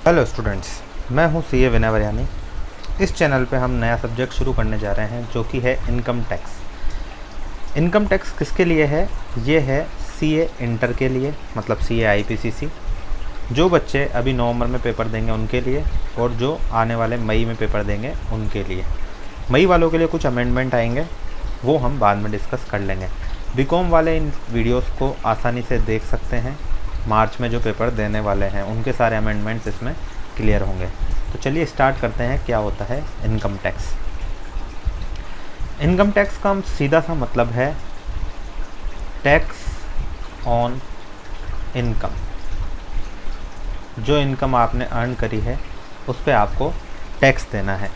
Hello students, मैं हूं CA विनय वरियानी। इस चैनल पे हम नया सब्जेक्ट शुरू करने जा रहे हैं जो कि है इनकम टैक्स। इनकम टैक्स किसके लिए है? ये है सीए इंटर के लिए, मतलब सीए आईपीसीसी। जो बच्चे अभी नवंबर में पेपर देंगे उनके लिए, और जो आने वाले मई में पेपर देंगे उनके लिए। मई वालों के लिए कुछ अमेंडमेंट आएंगे, वो हम बाद में डिस्कस कर लेंगे। बीकॉम वाले इन वीडियोस को आसानी से देख सकते हैं। मार्च में जो पेपर देने वाले हैं उनके सारे अमेंडमेंट्स इसमें क्लियर होंगे। तो चलिए स्टार्ट करते हैं। क्या होता है इनकम टैक्स? इनकम टैक्स का सीधा सा मतलब है टैक्स ऑन इनकम। जो इनकम आपने अर्न करी है उस पर आपको टैक्स देना है,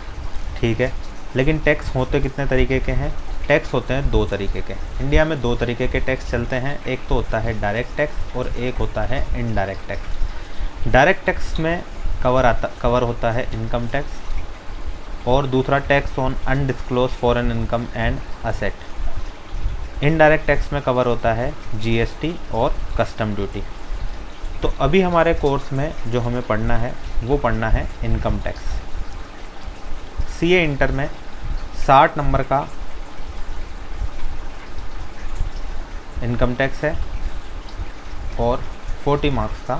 ठीक है। लेकिन टैक्स होते कितने तरीके के हैं? टैक्स होते हैं दो तरीके के। इंडिया में दो तरीके के टैक्स चलते हैं। एक तो होता है डायरेक्ट टैक्स और एक होता है इनडायरेक्ट टैक्स। डायरेक्ट टैक्स में कवर होता है इनकम टैक्स, और दूसरा tax on undisclosed foreign income and asset. Indirect tax में कवर होता है जीएसटी और कस्टम ड्यूटी। तो अभी हमारे कोर्स में जो हमें पढ़ना है वो पढ़ना है इनकम टैक्स। सीए इंटर में 60 नंबर का इनकम टैक्स है और 40 मार्क्स का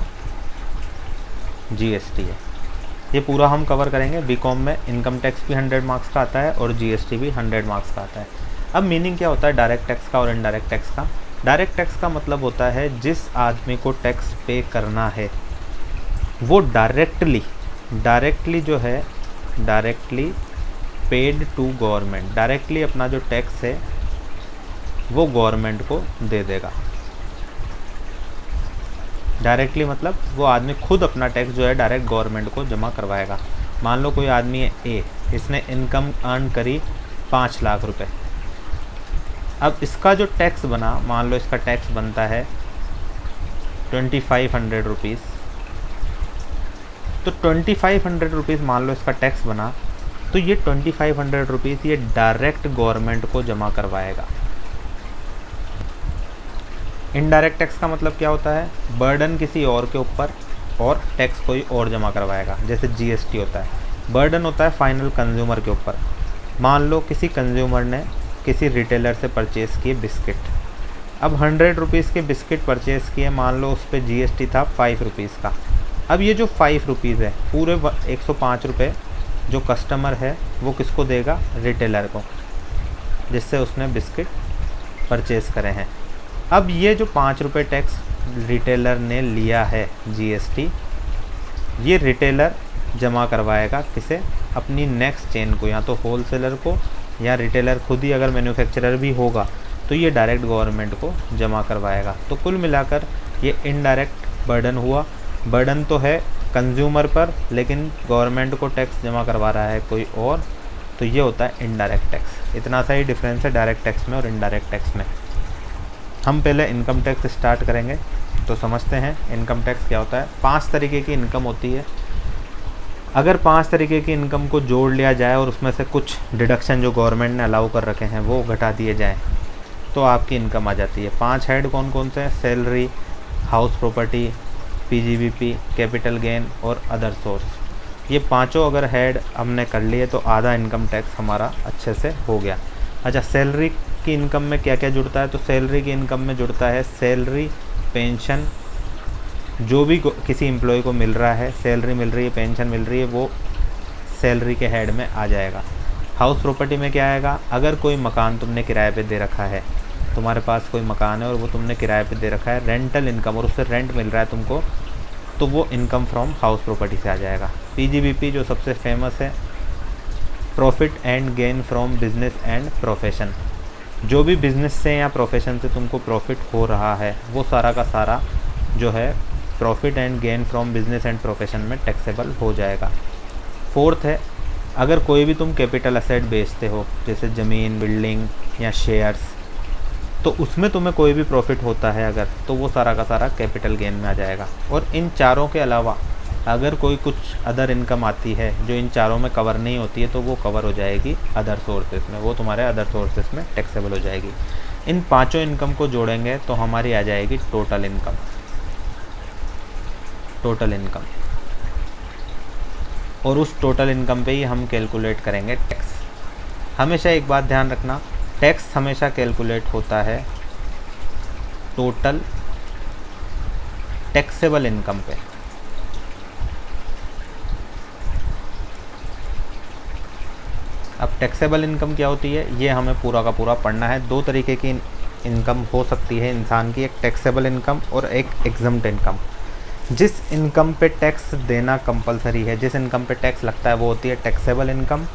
जीएसटी है। ये पूरा हम कवर करेंगे। बीकॉम में इनकम टैक्स भी 100 मार्क्स का आता है और जीएसटी भी 100 मार्क्स का आता है। अब मीनिंग क्या होता है डायरेक्ट टैक्स का और इनडायरेक्ट टैक्स का? डायरेक्ट टैक्स का मतलब होता है जिस आदमी को टैक्स पे करना है वो डायरेक्टली जो है directly paid to government, directly अपना जो टैक्स है वो गवर्नमेंट को दे देगा। डायरेक्टली मतलब वो आदमी खुद अपना टैक्स जो है डायरेक्ट गवर्नमेंट को जमा करवाएगा। मान लो कोई आदमी है ए, इसने इनकम अर्न करी 5 लाख रुपए। अब इसका जो टैक्स बना, मान लो इसका टैक्स बनता है 2500 रुपीज़। तो 2500 रुपीज़ मान लो इसका टैक्स बना, तो ये 2500 रुपीज़ ये डायरेक्ट गवर्नमेंट को जमा करवाएगा। इनडायरेक्ट टैक्स का मतलब क्या होता है? बर्डन किसी और के ऊपर और टैक्स कोई और जमा करवाएगा। जैसे जीएसटी होता है, बर्डन होता है फाइनल कंज्यूमर के ऊपर। मान लो किसी कंज्यूमर ने किसी रिटेलर से परचेज़ किए बिस्किट। अब 100 रुपीज़ के बिस्किट परचेज़ किए, मान लो उस पर जीएसटी था 5 रुपीज़ का। अब ये जो 5 रुपीज़ है, पूरे 105 रुपये जो कस्टमर है वो किसको देगा? रिटेलर को, जिससे उसने बिस्किट परचेज़ करे हैं। अब ये जो 5 रुपये टैक्स रिटेलर ने लिया है जीएसटी, ये रिटेलर जमा करवाएगा किसे? अपनी नेक्स्ट चेन को, या तो होलसेलर को, या रिटेलर खुद ही अगर मैन्युफैक्चरर भी होगा तो ये डायरेक्ट गवर्नमेंट को जमा करवाएगा। तो कुल मिलाकर ये इनडायरेक्ट बर्डन हुआ। बर्डन तो है कंज्यूमर पर, लेकिन गवर्नमेंट को टैक्स जमा करवा रहा है कोई और, तो ये होता है इनडायरेक्ट टैक्स। इतना सा ही डिफरेंस है डायरेक्ट टैक्स में और इनडायरेक्ट टैक्स में। हम पहले इनकम टैक्स स्टार्ट करेंगे तो समझते हैं इनकम टैक्स क्या होता है। 5 तरीके की इनकम होती है। अगर 5 तरीके की इनकम को जोड़ लिया जाए और उसमें से कुछ डिडक्शन जो गवर्नमेंट ने अलाउ कर रखे हैं वो घटा दिए जाएँ तो आपकी इनकम आ जाती है। 5 हेड कौन कौन से हैं? Salary, house property, PGBP, capital gain और अदर सोर्स। ये पांचों अगर हेड हमने कर लिए तो आधा इनकम टैक्स हमारा अच्छे से हो गया। अच्छा, सैलरी की इनकम में क्या क्या जुड़ता है? तो सैलरी की इनकम में जुड़ता है सैलरी, पेंशन, जो भी किसी एम्प्लॉय को मिल रहा है, सैलरी मिल रही है, पेंशन मिल रही है, वो सैलरी के हेड में आ जाएगा। हाउस प्रॉपर्टी में क्या आएगा? अगर कोई मकान तुमने किराए पे दे रखा है, तुम्हारे पास कोई मकान है और वो तुमने किराए पे दे रखा है, रेंटल इनकम, और उससे रेंट मिल रहा है तुमको, तो वो इनकम फ्रॉम हाउस प्रॉपर्टी से आ जाएगा। पीजीबीपी जो सबसे फेमस है, profit and gain from business and profession. जो भी बिज़नेस से या प्रोफेशन से तुमको प्रॉफिट हो रहा है वो सारा का सारा जो है profit and gain from business and profession में टैक्सेबल हो जाएगा। 4th है, अगर कोई भी तुम कैपिटल असेट बेचते हो, जैसे ज़मीन, बिल्डिंग या शेयर्स, तो उसमें तुम्हें कोई भी प्रॉफिट होता है अगर, तो वो सारा का सारा कैपिटल गेन में आ जाएगा। और इन चारों के अलावा अगर कोई कुछ अदर इनकम आती है जो इन चारों में कवर नहीं होती है तो वो कवर हो जाएगी अदर सोर्सेस में, वो तुम्हारे अदर सोर्सेस में टैक्सेबल हो जाएगी। इन पांचों इनकम को जोड़ेंगे तो हमारी आ जाएगी टोटल इनकम। और उस टोटल इनकम पे ही हम कैलकुलेट करेंगे टैक्स। हमेशा एक बात ध्यान रखना, टैक्स हमेशा कैलकुलेट होता है टोटल टैक्सेबल इनकम पे। अब टैक्सेबल इनकम क्या होती है ये हमें पूरा का पूरा पढ़ना है। दो तरीके की इनकम हो सकती है इंसान की, एक टैक्सेबल इनकम और एक एग्जम्प्ट इनकम। जिस इनकम पे टैक्स देना कंपलसरी है, जिस इनकम पे टैक्स लगता है वो होती है टैक्सेबल इनकम,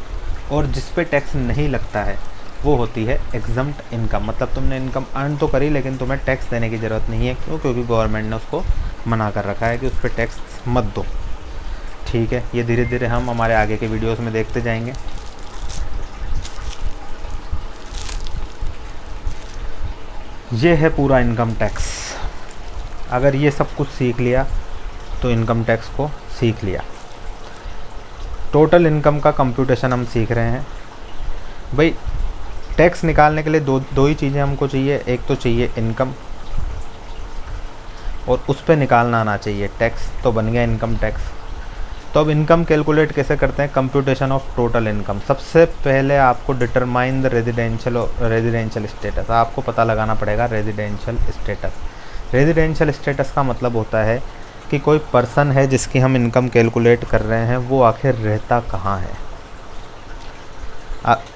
और जिस पे टैक्स नहीं लगता है वो होती है एग्जम्प्ट इनकम। मतलब तुमने इनकम अर्न तो करी लेकिन तुम्हें टैक्स देने की ज़रूरत नहीं है। क्यों? क्योंकि गवर्नमेंट ने उसको मना कर रखा है कि उस पर टैक्स मत दो। ठीक है, ये धीरे धीरे हम हमारे आगे के वीडियोस में देखते जाएंगे। ये है पूरा इनकम टैक्स। अगर ये सब कुछ सीख लिया तो इनकम टैक्स को सीख लिया। टोटल इनकम का कंप्यूटेशन हम सीख रहे हैं। भाई टैक्स निकालने के लिए दो ही चीज़ें हमको चाहिए, एक तो चाहिए इनकम और उस पर निकालना आना चाहिए टैक्स, तो बन गया इनकम टैक्स। तो अब इनकम कैलकुलेट कैसे करते हैं? Computation of total income. सबसे पहले आपको डिटरमाइन द रेजिडेंशियल स्टेटस, आपको पता लगाना पड़ेगा रेजिडेंशियल स्टेटस। रेजिडेंशियल स्टेटस का मतलब होता है कि कोई पर्सन है जिसकी हम इनकम कैलकुलेट कर रहे हैं, वो आखिर रहता कहाँ है।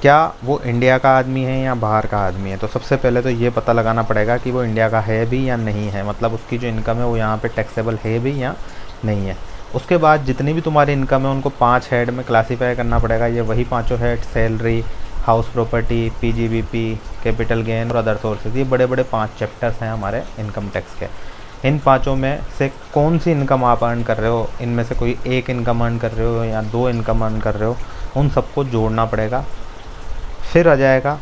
क्या वो इंडिया का आदमी है या बाहर का आदमी है? तो सबसे पहले तो ये पता लगाना पड़ेगा कि वो इंडिया का है भी या नहीं है, मतलब उसकी जो इनकम है वो यहाँ पे टैक्सेबल है भी या नहीं है। उसके बाद जितनी भी तुम्हारी इनकम है उनको 5 हेड में क्लासीफाई करना पड़ेगा। ये वही पांचों head, salary, house property, PGBP, capital gain और अदर सोर्सेज। ये बड़े बड़े 5 चैप्टर्स हैं हमारे इनकम टैक्स के। इन पाँचों में से कौन सी इनकम आप अर्न कर रहे हो, इनमें से कोई एक इनकम अर्न कर रहे हो या 2 इनकम अर्न कर रहे हो, उन सबको जोड़ना पड़ेगा। फिर आ जाएगा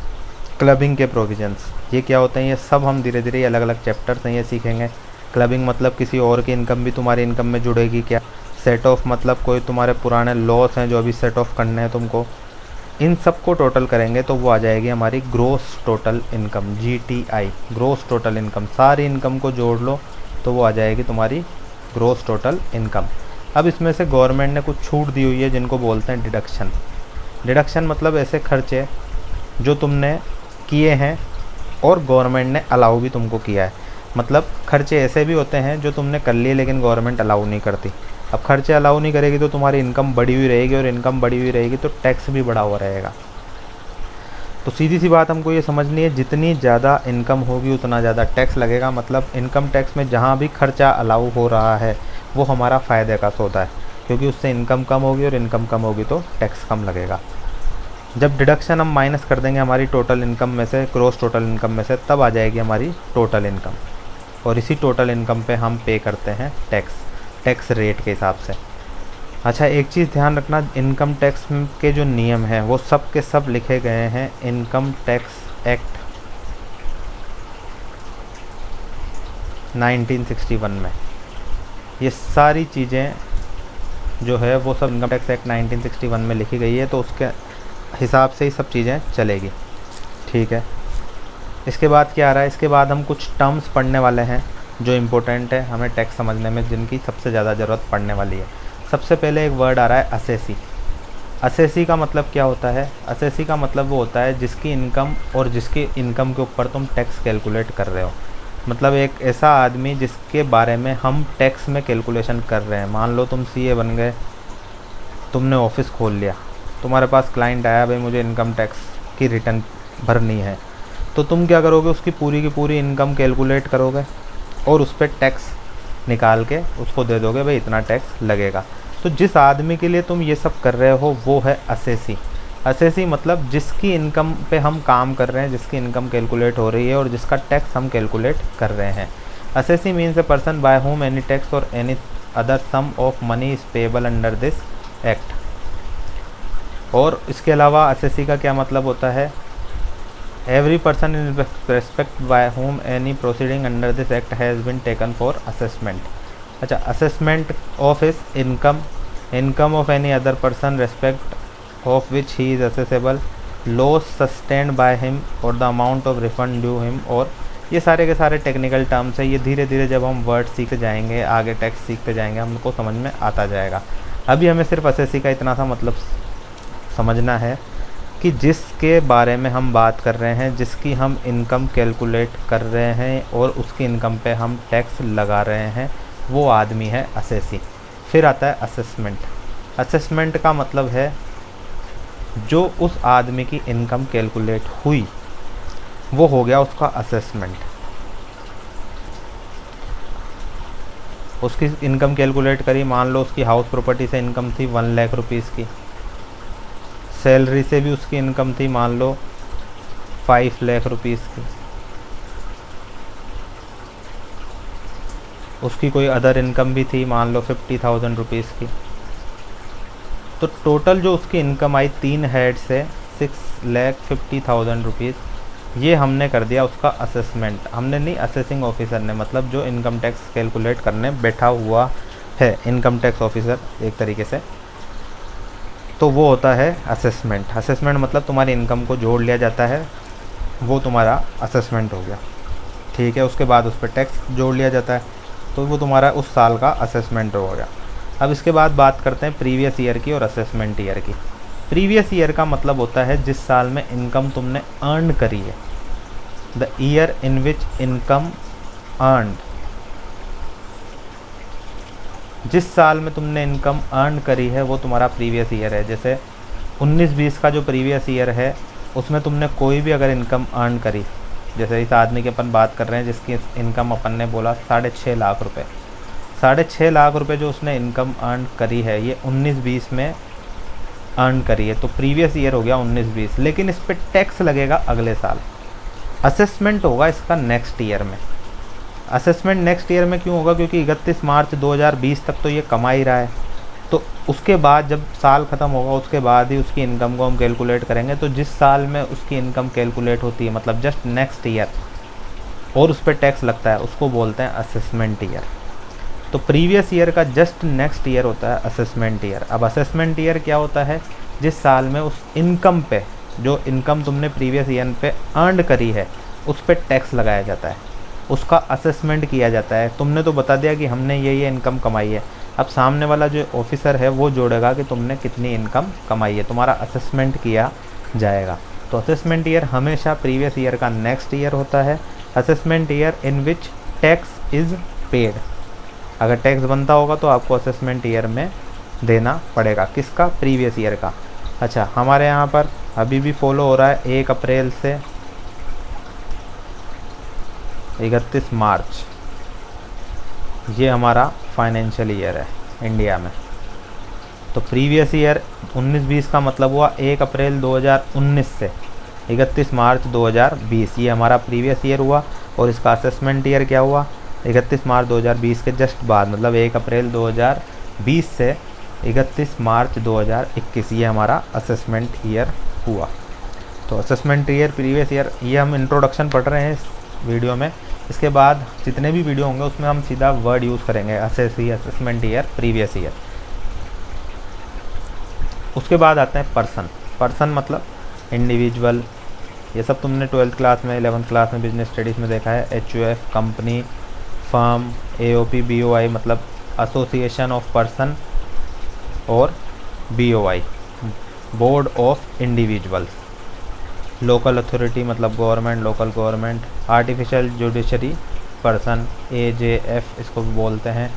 क्लबिंग के प्रोविजंस। ये क्या होते हैं? ये सब हम धीरे धीरे अलग अलग चैप्टर्स हैं ये सीखेंगे। क्लबिंग मतलब किसी और की इनकम भी तुम्हारी इनकम में जुड़ेगी क्या। सेट ऑफ मतलब कोई तुम्हारे पुराने लॉस हैं जो अभी सेट ऑफ करने हैं तुमको। इन सब को टोटल करेंगे तो वो आ जाएगी हमारी gross total income, GTI, gross total income. सारी इनकम को जोड़ लो तो वो आ जाएगी तुम्हारी ग्रोस टोटल इनकम। अब इसमें से गवर्नमेंट ने कुछ छूट दी हुई है जिनको बोलते हैं डिडक्शन। डिडक्शन मतलब ऐसे खर्चे जो तुमने किए हैं और गवर्नमेंट ने अलाउ भी तुमको किया है। मतलब खर्चे ऐसे भी होते हैं जो तुमने कर लिए लेकिन गवर्नमेंट अलाउ नहीं करती। अब खर्चे अलाउ नहीं करेगी तो तुम्हारी इनकम बढ़ी हुई रहेगी, और इनकम बढ़ी हुई रहेगी तो टैक्स भी बढ़ा हुआ रहेगा। तो सीधी सी बात हमको ये समझनी है, जितनी ज़्यादा इनकम होगी उतना ज़्यादा टैक्स लगेगा। मतलब इनकम टैक्स में जहाँ भी खर्चा अलाउ हो रहा है वो हमारा फ़ायदे का सौदा है, क्योंकि उससे इनकम कम होगी और इनकम कम होगी तो टैक्स कम लगेगा। जब डिडक्शन हम माइनस कर देंगे हमारी टोटल इनकम में से, ग्रॉस टोटल इनकम में से, तब आ जाएगी हमारी टोटल इनकम। और इसी टोटल इनकम पे हम पे करते हैं टैक्स रेट के हिसाब से। अच्छा, एक चीज़ ध्यान रखना, इनकम टैक्स के जो नियम हैं वो सब के सब लिखे गए हैं इनकम टैक्स एक्ट 1961 में। ये सारी चीज़ें जो है वो सब इनकम टैक्स एक्ट 1961 में लिखी गई है, तो उसके हिसाब से ही सब चीज़ें चलेगी। ठीक है, इसके बाद क्या आ रहा है? इसके बाद हम कुछ टर्म्स पढ़ने वाले हैं जो इम्पोर्टेंट है हमें टैक्स समझने में, जिनकी सबसे ज़्यादा ज़रूरत पड़ने वाली है। सबसे पहले एक वर्ड आ रहा है असेसी। असेसी का मतलब क्या होता है? असेसी का मतलब वो होता है जिसकी इनकम और जिसकी इनकम के ऊपर तुम टैक्स कैलकुलेट कर रहे हो। मतलब एक ऐसा आदमी जिसके बारे में हम टैक्स में कैलकुलेशन कर रहे हैं। मान लो तुम CA बन गए, तुमने ऑफिस खोल लिया, तुम्हारे पास क्लाइंट आया, भाई मुझे इनकम टैक्स की रिटर्न भरनी है, तो तुम क्या करोगे? उसकी पूरी की पूरी इनकम कैलकुलेट करोगे और उस पर टैक्स निकाल के उसको दे दोगे, भाई इतना टैक्स लगेगा। तो जिस आदमी के लिए तुम ये सब कर रहे हो वो है असेसी। असेसी मतलब जिसकी इनकम पे हम काम कर रहे हैं, जिसकी इनकम कैलकुलेट हो रही है और जिसका टैक्स हम कैलकुलेट कर रहे हैं। Assessee means a person by whom any tax और any other sum of money is payable under this act. और इसके अलावा असेसी का क्या मतलब होता है? Every person in respect by whom any proceeding under this act has been taken for assessment. अच्छा, assessment of his income of any other person respect of which he is assessable, loss sustained by him और the amount of refund due him. और ये सारे के सारे technical terms है। ये धीरे धीरे जब हम वर्ड सीखते जाएंगे, आगे टैक्स सीखते जाएंगे, हमको समझ में आता जाएगा। अभी हमें सिर्फ एसएससी का इतना सा मतलब समझना है कि जिसके बारे में हम बात कर रहे हैं, जिसकी हम इनकम कैलकुलेट कर रहे हैं और उसकी इनकम पे हम टैक्स लगा रहे हैं, वो आदमी है एसएससी। फिर आता है असेसमेंट। असेसमेंट का मतलब है जो उस आदमी की इनकम कैलकुलेट हुई वो हो गया उसका असेसमेंट। उसकी इनकम कैलकुलेट करी, मान लो उसकी हाउस प्रॉपर्टी से इनकम थी 1 लाख रुपीज़ की, सैलरी से भी उसकी इनकम थी मान लो 5 लाख रुपीज़ की, उसकी कोई अदर इनकम भी थी मान लो 50,000 रुपीज़ की। तो टोटल जो उसकी इनकम आई 3 हेड से 6,50,000 रुपीज़, ये हमने कर दिया उसका असेसमेंट। हमने नहीं, असेसिंग ऑफिसर ने, मतलब जो इनकम टैक्स कैलकुलेट करने बैठा हुआ है, इनकम टैक्स ऑफिसर एक तरीके से, तो वो होता है असेसमेंट। असेसमेंट मतलब तुम्हारी इनकम को जोड़ लिया जाता है, वो तुम्हारा असेसमेंट हो गया, ठीक है। उसके बाद उस पर टैक्स जोड़ लिया जाता है, तो वो तुम्हारा उस साल का असेसमेंट हो गया। अब इसके बाद बात करते हैं प्रीवियस ईयर की और असेसमेंट ईयर की। प्रीवियस ईयर का मतलब होता है जिस साल में इनकम तुमने अर्न करी है, the year in which income earned. जिस साल में तुमने इनकम अर्न करी है वो तुम्हारा प्रीवियस ईयर है। जैसे 19-20 का जो प्रीवियस ईयर है उसमें तुमने कोई भी अगर इनकम अर्न करी, जैसे इस आदमी की अपन बात कर रहे हैं जिसकी इनकम अपन ने बोला 6.5 लाख रुपए, 6.5 लाख रुपए जो उसने इनकम अर्न करी है ये 19-20 में अर्न करी है, तो प्रीवियस ईयर हो गया 19-20। लेकिन इस पर टैक्स लगेगा अगले साल। असेसमेंट होगा इसका नेक्स्ट ईयर में। असेसमेंट नेक्स्ट ईयर में क्यों होगा? क्योंकि 31 मार्च 2020 तक तो ये कमा ही रहा है, तो उसके बाद जब साल ख़त्म होगा उसके बाद ही उसकी इनकम को हम कैलकुलेट करेंगे। तो जिस साल में उसकी इनकम कैलकुलेट होती है, मतलब जस्ट नेक्स्ट ईयर, और उस पर टैक्स लगता है, उसको बोलते हैं असेसमेंट ईयर। तो प्रीवियस ईयर का जस्ट नेक्स्ट ईयर होता है असेसमेंट ईयर। अब असेसमेंट ईयर क्या होता है? जिस साल में उस इनकम पे, जो इनकम तुमने प्रीवियस ईयर पे अर्न करी है, उस पर टैक्स लगाया जाता है, उसका असेसमेंट किया जाता है। तुमने तो बता दिया कि हमने ये इनकम कमाई है, अब सामने वाला जो ऑफिसर है वो जोड़ेगा कि तुमने कितनी इनकम कमाई है, तुम्हारा असेसमेंट किया जाएगा। तो असेसमेंट ईयर हमेशा प्रीवियस ईयर का नेक्स्ट ईयर होता है। Assessment year in which tax is paid. अगर टैक्स बनता होगा तो आपको असेसमेंट ईयर में देना पड़ेगा। किसका? प्रीवियस ईयर का। अच्छा, हमारे यहाँ पर अभी भी फॉलो हो रहा है 1 अप्रैल से 31 मार्च, ये हमारा फाइनेंशियल ईयर है इंडिया में। तो प्रीवियस ईयर 19-20 का मतलब हुआ 1 अप्रैल 2019 से 31 मार्च 2020, ये हमारा प्रीवियस ईयर हुआ। और इसका असेसमेंट ईयर क्या हुआ? 31 मार्च 2020 के जस्ट बाद, मतलब 1 अप्रैल 2020 से 31 मार्च 2021, ये हमारा असेसमेंट ईयर हुआ। तो असेसमेंट ईयर, प्रीवियस ईयर, ये हम इंट्रोडक्शन पढ़ रहे हैं इस वीडियो में। इसके बाद जितने भी वीडियो होंगे उसमें हम सीधा वर्ड यूज़ करेंगे, assessee, assessment year, previous year. उसके बाद आते हैं पर्सन। पर्सन मतलब इंडिविजुअल। ये सब तुमने 12th क्लास में, 11th क्लास में बिजनेस स्टडीज़ में देखा है। HUF company, firm, AOP, BOI मतलब एसोसिएशन ऑफ पर्सन, और BOI board of individuals. Local authority मतलब government, local government. Artificial judiciary person, AJF इसको भी बोलते हैं।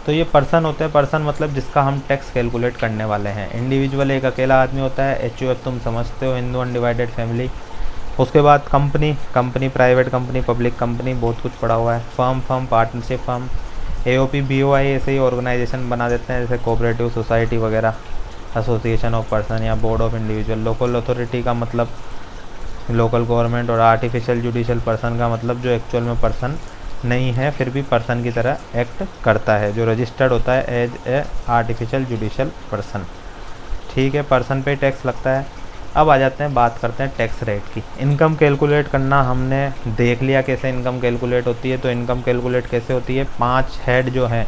तो ये पर्सन होते हैं। पर्सन मतलब जिसका हम टैक्स कैलकुलेट करने वाले हैं। इंडिविजुअल एक अकेला आदमी होता है। HUF तुम समझते हो, हिंदू अनडिवाइडेड फैमिली। उसके बाद company, company private company, public company, बहुत कुछ पड़ा हुआ है। Firm, firm partnership firm. AOP, BOI ऐसे ही ऑर्गेनाइजेशन बना देते हैं जैसे कोऑपरेटिव सोसाइटी वगैरह, एसोसिएशन ऑफ पर्सन या board of individual. Local authority का मतलब लोकल गवर्नमेंट, और आर्टिफिशियल जुडिशियल पर्सन का मतलब जो एक्चुअल में पर्सन नहीं है फिर भी पर्सन की तरह एक्ट करता है, जो रजिस्टर्ड होता है as a artificial judicial person. ठीक है, पर्सन पे टैक्स लगता है। अब आ जाते हैं, बात करते हैं टैक्स रेट की। इनकम कैलकुलेट करना हमने देख लिया कैसे इनकम कैलकुलेट होती है। तो इनकम कैलकुलेट कैसे होती है? 5 हेड जो हैं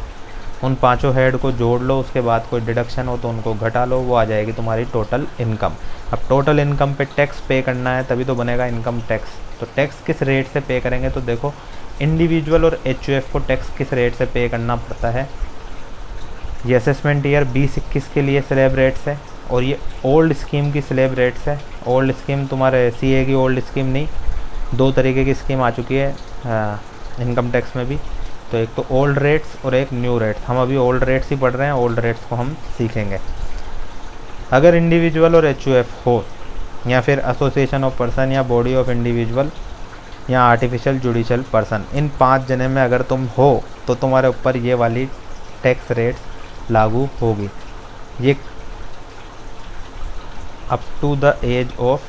उन 5 हेड को जोड़ लो, उसके बाद कोई डिडक्शन हो तो उनको घटा लो, वो आ जाएगी तुम्हारी टोटल इनकम। अब टोटल इनकम पे टैक्स पे करना है तभी तो बनेगा इनकम टैक्स। तो टैक्स किस रेट से पे करेंगे? तो देखो, इंडिविजुअल और HUF को टैक्स किस रेट से पे करना पड़ता है? ये असेसमेंट ईयर 20-21 के लिए स्लैब रेट्स है, और ये ओल्ड स्कीम की स्लैब रेट्स है। ओल्ड स्कीम तुम्हारे सीए की ओल्ड स्कीम नहीं, दो तरीके की स्कीम आ चुकी है इनकम टैक्स में भी। तो एक तो ओल्ड रेट्स और एक न्यू रेट्स। हम अभी ओल्ड रेट्स ही पढ़ रहे हैं, ओल्ड रेट्स को हम सीखेंगे। अगर इंडिविजुअल और एचयूएफ हो, या फिर एसोसिएशन ऑफ पर्सन, या बॉडी ऑफ इंडिविजुअल, या आर्टिफिशियल जुडिशियल पर्सन, इन 5 जने में अगर तुम हो तो तुम्हारे ऊपर ये वाली टैक्स रेट्स लागू होगी। ये up to the age of,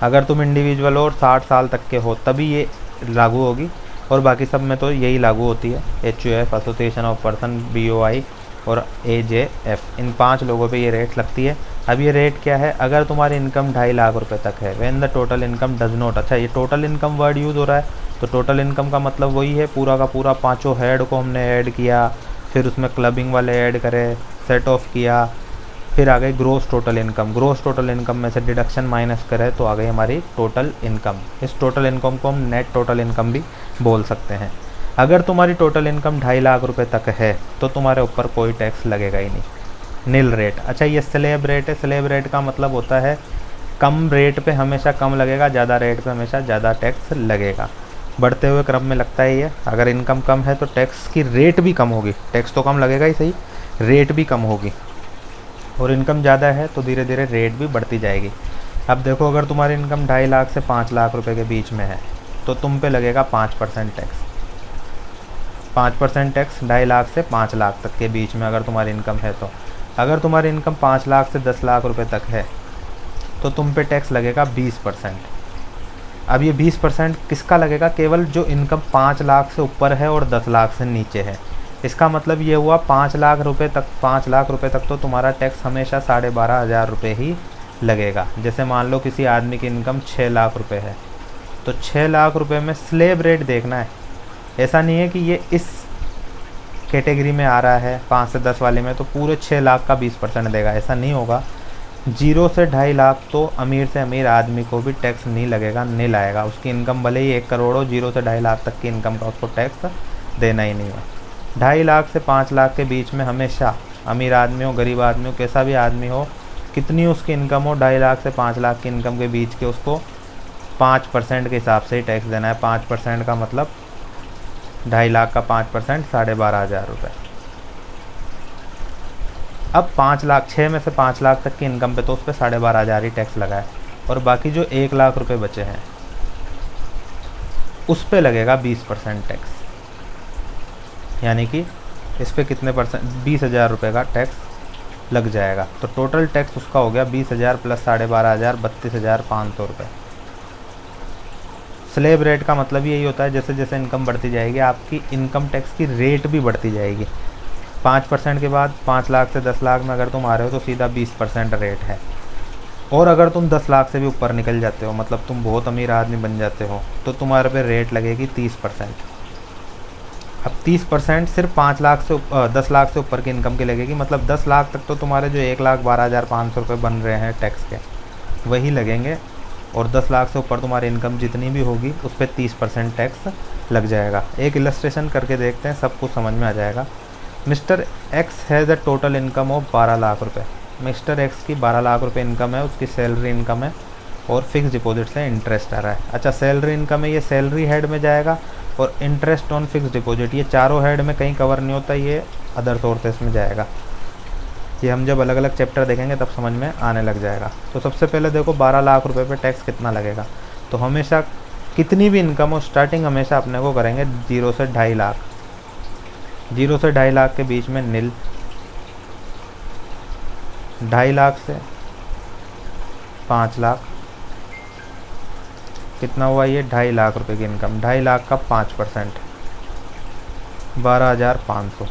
अगर तुम इंडिविजुअल हो और 60 साल तक के हो तभी ये लागू होगी, और बाकी सब में तो यही लागू होती है। HUF, association of person, BOI और एजेएफ, इन 5 लोगों पे ये रेट लगती है। अब ये रेट क्या है? अगर तुम्हारी इनकम 2.5 लाख रुपए तक है, when the total income does not, अच्छा ये टोटल इनकम वर्ड यूज़ हो रहा है, तो टोटल इनकम का मतलब वही है पूरा का पूरा 5 हेड को हमने ऐड किया, फिर उसमें क्लबिंग वाले ऐड करे, सेट ऑफ किया, फिर आ गई gross total income. Gross total income में से डिडक्शन माइनस करे तो आ गई हमारी टोटल इनकम। इस टोटल इनकम को हम नेट टोटल इनकम भी बोल सकते हैं। अगर तुम्हारी टोटल इनकम 2.5 लाख रुपए तक है तो तुम्हारे ऊपर कोई टैक्स लगेगा ही नहीं, नील रेट। अच्छा ये स्लैब रेट है। स्लैब रेट का मतलब होता है कम रेट पे हमेशा कम लगेगा, ज़्यादा रेट पे हमेशा ज़्यादा टैक्स लगेगा। बढ़ते हुए क्रम में लगता है ये, अगर इनकम कम है तो टैक्स की रेट भी कम होगी। टैक्स तो कम लगेगा ही सही, रेट भी कम होगी। और इनकम ज़्यादा है तो धीरे धीरे रेट भी बढ़ती जाएगी। अब देखो अगर तुम्हारी इनकम 2.5 लाख से 5 लाख रुपए के बीच में है तो तुम पे लगेगा 5% टैक्स। 5% टैक्स 2.5 लाख से 5 लाख तक के बीच में अगर तुम्हारी इनकम है तो। अगर तुम्हारी इनकम 5 लाख से 10 लाख रुपए तक है तो तुम पे टैक्स लगेगा 20%। अब ये 20% किसका लगेगा? केवल जो इनकम 5 लाख से ऊपर है और 10 लाख से नीचे है। इसका मतलब ये हुआ 5 लाख रुपए तक तो तुम्हारा टैक्स हमेशा 12,500 रुपये ही लगेगा। जैसे मान लो किसी आदमी की इनकम 6 लाख रुपए है तो 6 लाख रुपए में स्लैब रेट देखना है। ऐसा नहीं है कि ये इस कैटेगरी में आ रहा है 5 से 10 वाले में तो पूरे 6 लाख का 20% देगा, ऐसा नहीं होगा। 0 से 2.5 लाख तो अमीर से अमीर आदमी को भी टैक्स नहीं लगेगा, नहीं लाएगा। उसकी इनकम भले ही 1 करोड़ हो, 0 से 2.5 लाख तक की इनकम का उसको टैक्स देना ही नहीं है। 2.5 लाख से 5 लाख के बीच में हमेशा अमीर आदमी हो, गरीब आदमी हो, कैसा भी आदमी हो, कितनी उसकी इनकम हो, 2.5 लाख से 5 लाख की इनकम के बीच के उसको 5% के हिसाब से ही टैक्स देना है। 5% का मतलब 2.5 लाख का 5% 12,500 रुपये। अब 5 लाख 6 में से 5 लाख तक की इनकम पे तो उस पर 12,500 ही टैक्स लगा है, और बाकी जो 1 लाख रुपए बचे हैं उस पे लगेगा 20% टैक्स। यानी कि इस पे कितने परसेंट? 20,000 रुपये का टैक्स लग जाएगा। तो टोटल टैक्स उसका हो गया 20,000 प्लस 12,500, 32,500 रुपये। स्लैब रेट का मतलब यही होता है जैसे जैसे इनकम बढ़ती जाएगी आपकी इनकम टैक्स की रेट भी बढ़ती जाएगी। 5% के बाद 5 लाख से 10 लाख में अगर तुम आ रहे हो तो सीधा 20% रेट है। और अगर तुम 10 लाख से भी ऊपर निकल जाते हो, मतलब तुम बहुत अमीर आदमी बन जाते हो, तो तुम्हारे पे रेट लगेगी 30%। अब 30% सिर्फ 5 लाख से 10 लाख से ऊपर की इनकम की लगेगी। मतलब 10 लाख तक तो तुम्हारे जो 1,12,500 रुपये बन रहे हैं टैक्स के वही लगेंगे, और 10 लाख से ऊपर तुम्हारी इनकम जितनी भी होगी उस पर 30% टैक्स लग जाएगा। एक इलस्ट्रेशन करके देखते हैं, सब कुछ समझ में आ जाएगा। Mister X has a total income of 12 lakh रुपये। मिस्टर एक्स की 12 लाख रुपये इनकम है, उसकी सैलरी इनकम है और फिक्स डिपॉजिट से इंटरेस्ट आ रहा है। अच्छा सैलरी इनकम है, ये सैलरी हेड में जाएगा, और इंटरेस्ट ऑन फिक्स डिपॉजिट ये चारों हेड में कहीं कवर नहीं होता, ये अदर सोर्सेस में जाएगा। ये हम जब अलग अलग चैप्टर देखेंगे तब समझ में आने लग जाएगा। तो सबसे पहले देखो 12 लाख रुपए पे टैक्स कितना लगेगा। तो हमेशा कितनी भी इनकम हो स्टार्टिंग हमेशा अपने को करेंगे 0 से 2.5 लाख। 0 से 2.5 लाख के बीच में नील, 2.5 लाख से 5 लाख कितना हुआ? ये 2.5 लाख रुपए की इनकम। 2.5 लाख का 5% 12,500।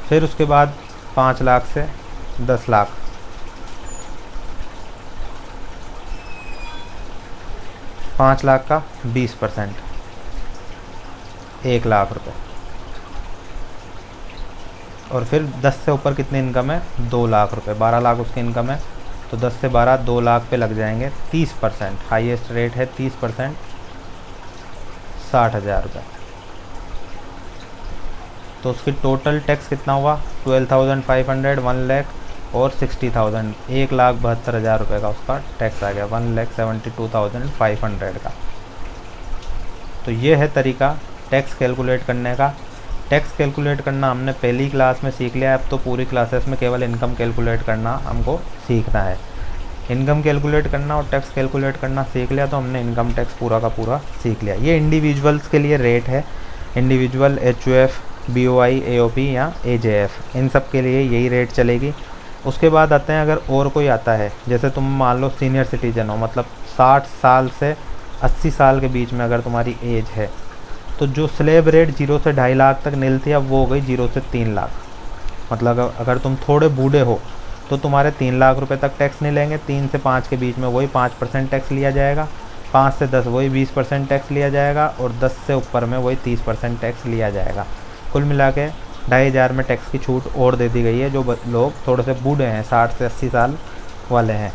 फिर उसके बाद 5 लाख से 10 लाख, 5 लाख का 20% 1 लाख रुपए। और फिर 10 से ऊपर कितनी इनकम है? 2 लाख रुपए। 12 लाख उसकी इनकम है तो 10 से 12 2 लाख पे लग जाएंगे 30%। हाईएस्ट रेट है 30%। 60,000 रुपये। तो उसकी टोटल टैक्स कितना हुआ 12,500, 1 लाख और 60,000, 1,72,000 रुपये का उसका टैक्स आ गया, 1,72,500 का। तो ये है तरीका टैक्स कैलकुलेट करने का। टैक्स कैलकुलेट करना हमने पहली क्लास में सीख लिया, अब तो पूरी क्लासेस में केवल इनकम कैलकुलेट करना हमको सीखना है। इनकम कैलकुलेट करना और टैक्स कैलकुलेट करना सीख लिया तो हमने इनकम टैक्स पूरा का पूरा सीख लिया। ये इंडिविजुअल्स के लिए रेट है, इंडिविजुअल, HUF, BOI, AOP या AJF, इन सब के लिए यही रेट चलेगी। उसके बाद आते हैं अगर और कोई आता है, जैसे तुम मान लो सीनियर सिटीजन हो, मतलब 60 साल से 80 साल के बीच में अगर तुम्हारी एज है, तो जो स्लैब रेट 0 से 2.5 लाख तक नील थी, अब वो हो गई 0 से 3 लाख। मतलब अगर तुम थोड़े बूढ़े हो तो तुम्हारे 3 लाख रुपए तक टैक्स नहीं लेंगे, 3 से 5 के बीच में वही 5% टैक्स लिया जाएगा, 5 से 10 वही 20% टैक्स लिया जाएगा और 10 से ऊपर में वही 30% टैक्स लिया जाएगा। कुल मिला के 2,500 में टैक्स की छूट और दे दी गई है जो लोग थोड़े से बूढ़े हैं, 60 से 80 साल वाले हैं।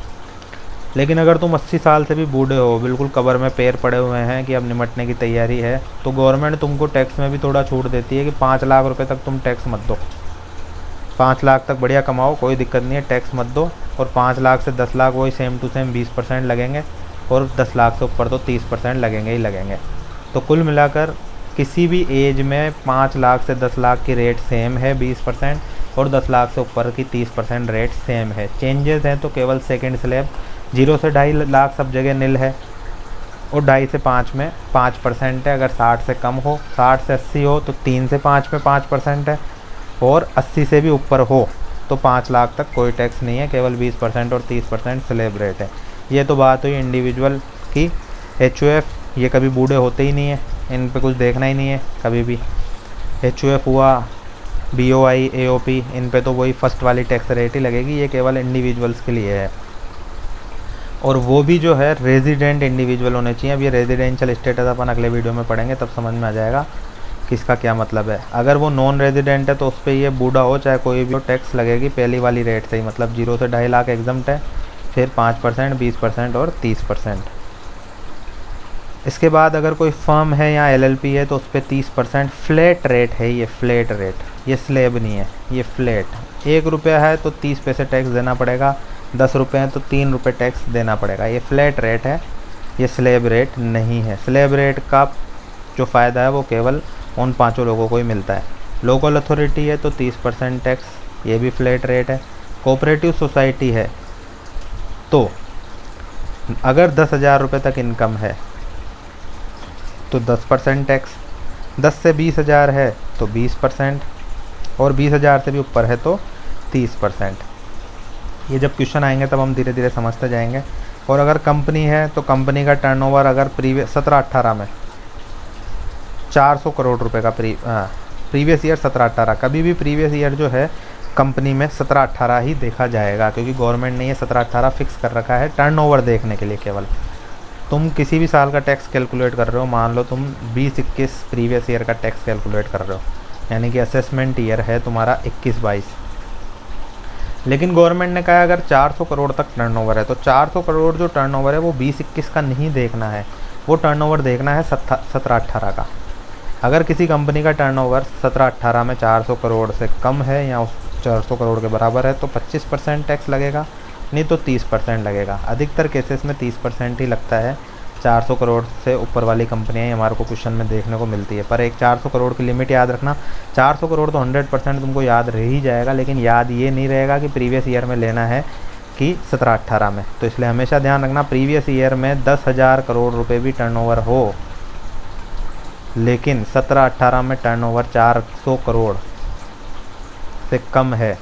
लेकिन अगर तुम 80 साल से भी बूढ़े हो, बिल्कुल कब्र में पैर पड़े हुए हैं कि अब निमटने की तैयारी है, तो गवर्नमेंट तुमको टैक्स में भी थोड़ा छूट देती है कि 5 लाख रुपए तक तुम टैक्स मत दो। 5 लाख तक बढ़िया कमाओ, कोई दिक्कत नहीं है, टैक्स मत दो। और 5 लाख से 10 लाख वही सेम टू सेम 20% लगेंगे और 10 लाख से ऊपर तो 30% लगेंगे ही लगेंगे। तो कुल मिलाकर किसी भी एज में 5 लाख से 10 लाख की रेट सेम है 20%, और 10 लाख से ऊपर की 30% रेट सेम है। चेंजेस हैं तो केवल सेकंड स्लैब 0 से 2.5 लाख सब जगह नील है, और 2.5 से 5 में 5% है। अगर 60 से कम हो, 60 से 80 हो तो 3 से 5 में 5% है, और 80 से भी ऊपर हो तो 5 लाख तक कोई टैक्स नहीं है, केवल 20% और 30% स्लैब रेट है। ये तो बात हुई इंडिविजुअल की। HUF ये कभी बूढ़े होते ही नहीं है, इन पे कुछ देखना ही नहीं है कभी भी। HUF हुआ, BOI, AOP, इन पे तो वही फर्स्ट वाली टैक्स रेट ही लगेगी, ये केवल इंडिविजुअल्स के लिए है। और वो भी जो है रेजिडेंट इंडिविजुअल होने चाहिए। अब ये रेजिडेंशियल स्टेटस अपन अगले वीडियो में पढ़ेंगे, तब समझ में आ जाएगा कि इसका क्या मतलब है। अगर वो नॉन रेजिडेंट है तो उस पर ये बूढ़ा हो चाहे कोई भी हो, टैक्स लगेगी पहली वाली रेट से ही, मतलब 0 से 2.5 लाख एग्जम्प्ट है, फिर 5%, 20% और 30%। इसके बाद अगर कोई फर्म है या LLP है तो उस पर 30% फ्लैट रेट है। ये फ्लैट रेट, ये स्लैब नहीं है, ये फ्लैट। 1 रुपया है तो 30 पैसे टैक्स देना पड़ेगा, 10 रुपये हैं तो 3 रुपये टैक्स देना पड़ेगा। ये फ्लैट रेट है, ये स्लैब रेट नहीं है। स्लैब रेट का जो फ़ायदा है वो केवल उन 5 लोगों को ही मिलता है। लोकल अथॉरिटी है तो 30% टैक्स, ये भी फ्लैट रेट है। कोऑपरेटिव सोसाइटी है तो अगर 10,000 रुपये तक इनकम है तो 10% टैक्स, 10 से 20,000 है तो 20%, और 20,000 से भी ऊपर है तो 30%। ये जब क्वेश्चन आएंगे तब हम धीरे धीरे समझते जाएंगे। और अगर कंपनी है तो कंपनी का टर्नओवर अगर प्रीवियस 17-18 में 400 करोड़ रुपए का प्रीवियस ईयर 17-18, कभी भी प्रीवियस ईयर जो है कंपनी में 17-18 ही देखा जाएगा, क्योंकि गवर्नमेंट ने ये 17-18 फिक्स कर रखा है टर्नओवर देखने के लिए केवल। तुम किसी भी साल का टैक्स कैलकुलेट कर रहे हो, मान लो तुम 20-21 प्रीवियस ईयर का टैक्स कैलकुलेट कर रहे हो, यानी कि असेसमेंट ईयर है तुम्हारा 21-22, लेकिन गवर्नमेंट ने कहा अगर 400 करोड़ तक टर्नओवर है तो 400 करोड़ जो टर्नओवर है वो 20-21 का नहीं देखना है, वो टर्नओवर देखना है 17-18 का। अगर किसी कंपनी का टर्नओवर 17-18 में 400 करोड़ से कम है या उस 400 करोड़ के बराबर है तो 25% टैक्स लगेगा, नहीं तो 30% लगेगा। अधिकतर केसेस में 30% ही लगता है। 400 करोड़ से ऊपर वाली कंपनियाँ ही हमारे को क्वेश्चन में देखने को मिलती है। पर एक 400 करोड़ की लिमिट याद रखना। 400 करोड़ तो 100% तुमको याद रह ही जाएगा, लेकिन याद ये नहीं रहेगा कि प्रीवियस ईयर में लेना है कि 17-18 में। तो इसलिए हमेशा ध्यान रखना प्रीवियस ईयर में 10,000 करोड़ रुपये भी टर्नओवर हो, लेकिन 17-18 में टर्नओवर 400 करोड़ से कम है,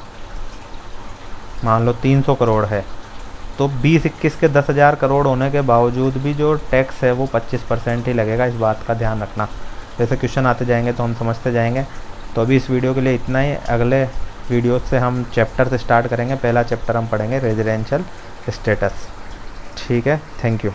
मान लो 300 करोड़ है, तो 20-21 के 10,000 करोड़ होने के बावजूद भी जो टैक्स है वो 25% ही लगेगा। इस बात का ध्यान रखना। जैसे क्वेश्चन आते जाएंगे तो हम समझते जाएंगे। तो अभी इस वीडियो के लिए इतना ही। अगले वीडियो से हम चैप्टर से स्टार्ट करेंगे। पहला चैप्टर हम पढ़ेंगे रेजिडेंशियल स्टेटस। ठीक है, थैंक यू।